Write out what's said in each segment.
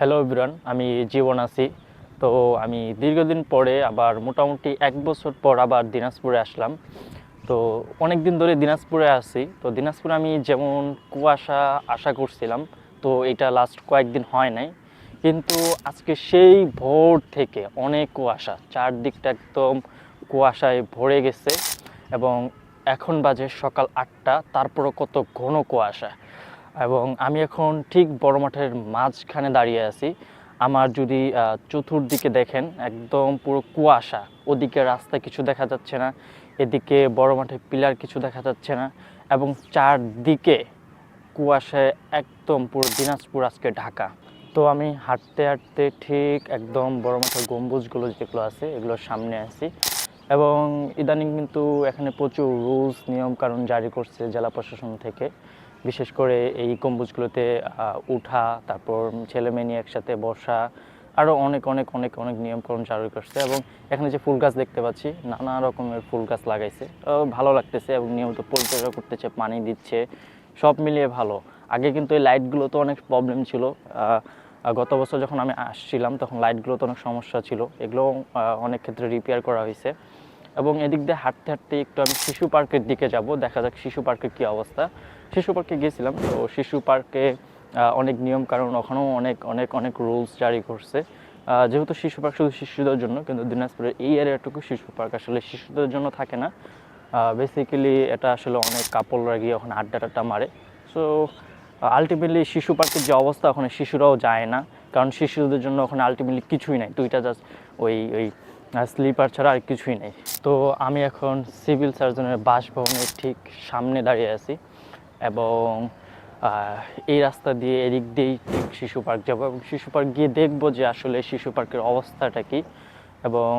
Hello everyone, আমি জীবন আছি। তো আমি দীর্ঘদিন পরে আবার মোটামুটি 1 বছর পর আবার দিনাজপুরে আসলাম। তো অনেক দিন ধরে দিনাজপুরে আছি। তো দিনাজপুরে আমি যেমন কুয়াশা আশা করছিলাম, তো এটা লাস্ট কয়েকদিন হয় নাই। কিন্তু আজকে সেই ভোর থেকে অনেক কুয়াশা, চারদিকটা একদম কুয়াশায় ভরে গেছে। এবং এখন বাজে সকাল 8টা, তারপরও কত ঘন কুয়াশা। এবং আমি এখন ঠিক বড় মাঠের মাঝখানে দাঁড়িয়ে আছি। আমার যদি চতুর্দিকে দেখেন, একদম পুরো কুয়াশা। ওদিকে রাস্তা কিছু দেখা যাচ্ছে না, এদিকে বড় মাঠের পিলার কিছু দেখা যাচ্ছে না, এবং চারদিকে কুয়াশায় একদম পুরো দিনাজপুর আজকে ঢাকা। তো আমি হাঁটতে হাঁটতে ঠিক একদম বড় মাঠের গম্বুজগুলো যেগুলো আছে এগুলোর সামনে আছি। এবং ইদানিং কিন্তু এখানে প্রচুর রুলস নিয়ম কানুন জারি করছে জেলা প্রশাসন থেকে। বিশেষ করে এই গম্বুজগুলোতে উঠা, তারপর ছেলে মেয়ে নিয়ে একসাথে বসা, আরও অনেক অনেক অনেক অনেক নিয়মকানুন জারি করছে। এবং এখানে যে ফুল গাছ দেখতে পাচ্ছি, নানা রকমের ফুল গাছ লাগাইছে, ভালো লাগতেছে। এবং নিয়মিত পরিচর্যা করতেছে, পানি দিচ্ছে, সব মিলিয়ে ভালো। আগে কিন্তু এই লাইটগুলো তো অনেক প্রবলেম ছিল। গত বছর যখন আমি আসছিলাম তখন লাইটগুলো তো অনেক সমস্যা ছিল, এগুলো অনেক ক্ষেত্রে রিপেয়ার করা হয়েছে। এবং এদিক দিয়ে হাঁটতে হাঁটতে একটু আমি শিশু পার্কের দিকে যাব, দেখা যাক শিশু পার্কের কী অবস্থা। শিশু পার্কে গিয়েছিলাম, তো শিশু পার্কে অনেক নিয়ম কারণ ওখানেও অনেক অনেক অনেক রুলস জারি করছে। যেহেতু শিশু পার্ক শুধু শিশুদের জন্য, কিন্তু দিনাজপুরের এই এরিয়াটুকু শিশু পার্ক আসলে শিশুদের জন্য থাকে না। বেসিক্যালি এটা আসলে অনেক কাপড়রা গিয়ে ওখানে আড্ডা টাড্ডা মারে। সো আলটিমেটলি শিশু পার্কের যে অবস্থা, ওখানে শিশুরাও যায় না, কারণ শিশুদের জন্য ওখানে আলটিমেটলি কিছুই নাই, দুইটা জাস্ট ওই ওই স্লিপার ছাড়া আর কিছুই নেই। তো আমি এখন সিভিল সার্জনের বাসভবনের ঠিক সামনে দাঁড়িয়ে আছি। এবং এই রাস্তা দিয়ে এদিক দিয়েই ঠিক শিশু পার্ক যাবো, এবং শিশু পার্ক গিয়ে দেখবো যে আসলে শিশু পার্কের অবস্থাটা কী। এবং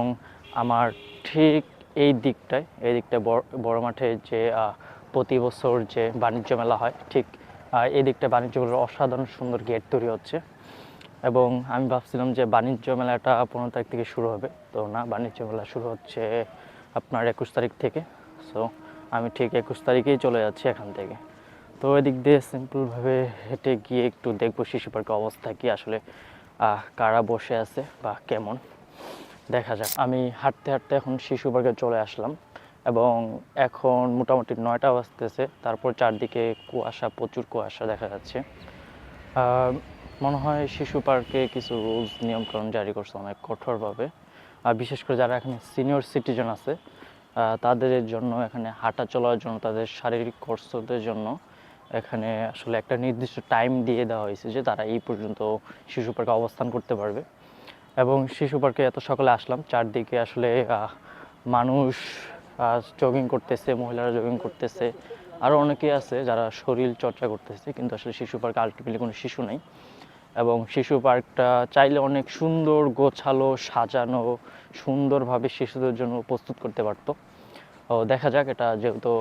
আমার ঠিক এই দিকটায় বড় মাঠে যে প্রতি বছর যে বাণিজ্য মেলা হয়, ঠিক এই দিকটা বাণিজ্য মেলার অসাধারণ সুন্দর গেট তৈরি হচ্ছে। এবং আমি ভাবছিলাম যে বাণিজ্য মেলাটা 15 তারিখ থেকে শুরু হবে, তো না, বাণিজ্য মেলা শুরু হচ্ছে আপনার 21 তারিখ থেকে। সো আমি ঠিক 21 তারিখেই চলে যাচ্ছি এখান থেকে। তো এদিক দিয়ে সিম্পলভাবে হেঁটে গিয়ে একটু দেখবো শিশু পার্কের অবস্থা কি, আসলে কারা বসে আছে বা কেমন, দেখা যাক। আমি হাঁটতে হাঁটতে এখন শিশু পার্কে চলে আসলাম। এবং এখন মোটামুটি 9টা বাজতেছে, তারপর চারদিকে কুয়াশা, প্রচুর কুয়াশা দেখা যাচ্ছে। মনে হয় শিশু পার্কে কিছু রুলস নিয়মকানুন জারি করছে অনেক কঠোরভাবে। আর বিশেষ করে যারা এখানে সিনিয়র সিটিজেন আছে, তাদের জন্য এখানে হাঁটা চলার জন্য, তাদের শারীরিক কসরতের জন্য এখানে আসলে একটা নির্দিষ্ট টাইম দিয়ে দেওয়া হয়েছে যে তারা এই পর্যন্ত শিশু পার্কে অবস্থান করতে পারবে। এবং শিশু পার্কে এত সকালে আসলাম, চারদিকে আসলে মানুষ জগিং করতেছে, মহিলারা জগিং করতেছে, আরও অনেকেই আছে যারা শরীর চর্চা করতেছে। কিন্তু আসলে শিশু পার্কে আলটিমেটলি কোনো শিশু নেই। এবং শিশু পার্কটা চাইলে অনেক সুন্দর, গোছালো, সাজানো, সুন্দরভাবে শিশুদের জন্য প্রস্তুত করতে পারতো। দেখা যাক, এটা যেহেতু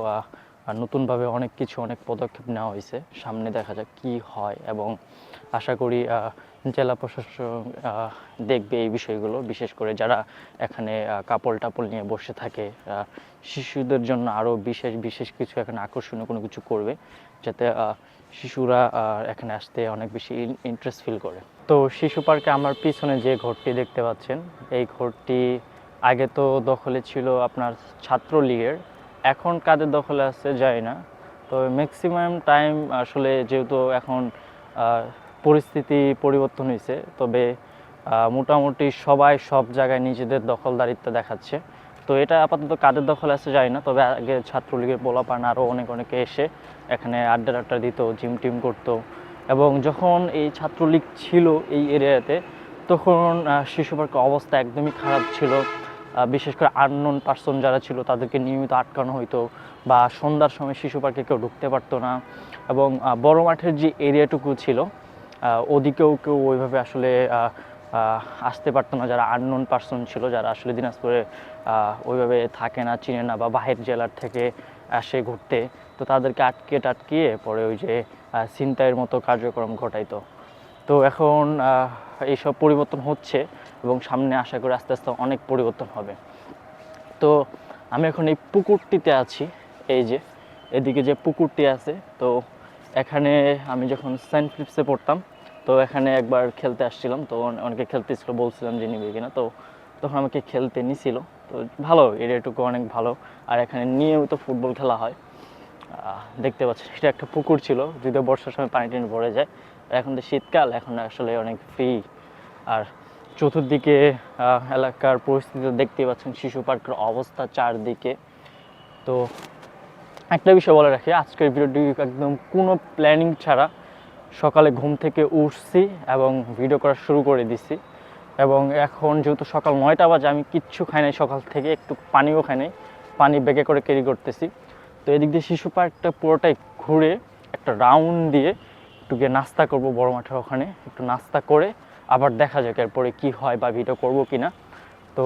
নতুনভাবে অনেক কিছু, অনেক পদক্ষেপ নেওয়া হয়েছে, সামনে দেখা যাক কি হয়। এবং আশা করি জেলা প্রশাসন দেখবে এই বিষয়গুলো, বিশেষ করে যারা এখানে কাপড় টাপড় নিয়ে বসে থাকে, শিশুদের জন্য আরও বিশেষ বিশেষ কিছু এখানে আকর্ষণীয় কোনো কিছু করবে, যাতে শিশুরা এখানে আসতে অনেক বেশি ইন্টারেস্ট ফিল করে। তো শিশু পার্কে আমার পিছনে যে ঘরটি দেখতে পাচ্ছেন, এই ঘরটি আগে তো দখলে ছিল আপনার ছাত্রলীগের, এখন কাদের দখলে আছে জানি না। তো ম্যাক্সিমাম টাইম আসলে যেহেতু এখন পরিস্থিতি পরিবর্তন হয়েছে, তবে মোটামুটি সবাই সব জায়গায় নিজেদের দখলদারিত্ব দেখাচ্ছে। তো এটা আপাতত কাদের দখলে আছে জানি না, তবে আগে ছাত্রলীগের পোলাপান আরও অনেকে এসে এখানে আড্ডা টাড্ডা দিত, জিম টিম করতো। এবং যখন এই ছাত্রলীগ ছিল এই এরিয়াতে, তখন শিশু পার্কের অবস্থা একদমই খারাপ ছিল। বিশেষ করে আননোন পার্সন যারা ছিল তাদেরকে নিয়মিত আটকানো হইতো, বা সন্ধ্যার সময় শিশু পার্কে কেউ ঢুকতে পারতো না। এবং বড় মাঠের যে এরিয়াটুকু ছিল, ওদিকেও কেউ ওইভাবে আসলে আসতে পারতো না, যারা আননোন পার্সন ছিল, যারা আসলে দিনাজপুরে ওইভাবে থাকে না, চিনে না, বা বাহির জেলার থেকে আসে ঘুরতে। তো তাদেরকে আটকে টাটকিয়ে পরে ওই যে ছিনতাইয়ের মতো কার্যক্রম ঘটাইতো। তো এখন এইসব পরিবর্তন হচ্ছে, এবং সামনে আশা করি আস্তে আস্তে অনেক পরিবর্তন হবে। তো আমি এখন এই পুকুরটিতে আছি, এই যে এদিকে যে পুকুরটি আছে, তো এখানে আমি যখন সেন্ট ফিলিপসে পড়তাম তো এখানে একবার খেলতে আসছিলাম, তো অনেকে খেলতেছিল, বলছিলাম যে নিবে কিনা, তো তখন আমাকে খেলতে নিছিল। তো ভালো, এরিয়াটুকু অনেক ভালো। আর এখানে নিয়মিত ফুটবল খেলা হয়। দেখতে পাচ্ছেন এটা একটা পুকুর ছিল, যদিও বর্ষার সময় পানি টানি ভরে যায়। এখন তো শীতকাল, এখন আসলে অনেক ফ্রি। আর চতুর্দিকে এলাকার পরিস্থিতি দেখতেই পাচ্ছেন, শিশু পার্কের অবস্থা চারদিকে। তো একটা বিষয় বলে রাখি, আজকের ভিডিওটি একদম কোনো প্ল্যানিং ছাড়া সকালে ঘুম থেকে উঠছি এবং ভিডিও করা শুরু করে দিছি। এবং এখন যেহেতু সকাল 9টা বাজে, আমি কিচ্ছু খাই নাই সকাল থেকে, একটু পানিও খাই নাই, পানি ব্যাগে করে ক্যারি করতেছি। তো এদিক দিয়ে শিশু পার্কটা পুরোটাই ঘুরে একটা রাউন্ড দিয়ে একটু গিয়ে নাস্তা করব বড় মাঠের ওখানে, একটু নাস্তা করে আবার দেখা যাক এরপরে কি হয় বা ভিডিও করব কি না। তো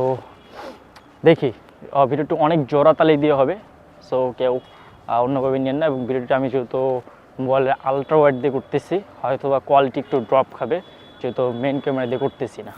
দেখি, ভিডিওটি অনেক জোরাতালি দিয়ে হবে, সো কেউ অন্যভাবে নেন না। এবং ভিডিওটি আমি যেহেতু মোবাইলে আলট্রা ওয়াইড দিয়ে করতেছি, হয়তো বা কোয়ালিটি একটু ড্রপ খাবে, যেহেতু মেন ক্যামেরা দিয়ে করতেছি না।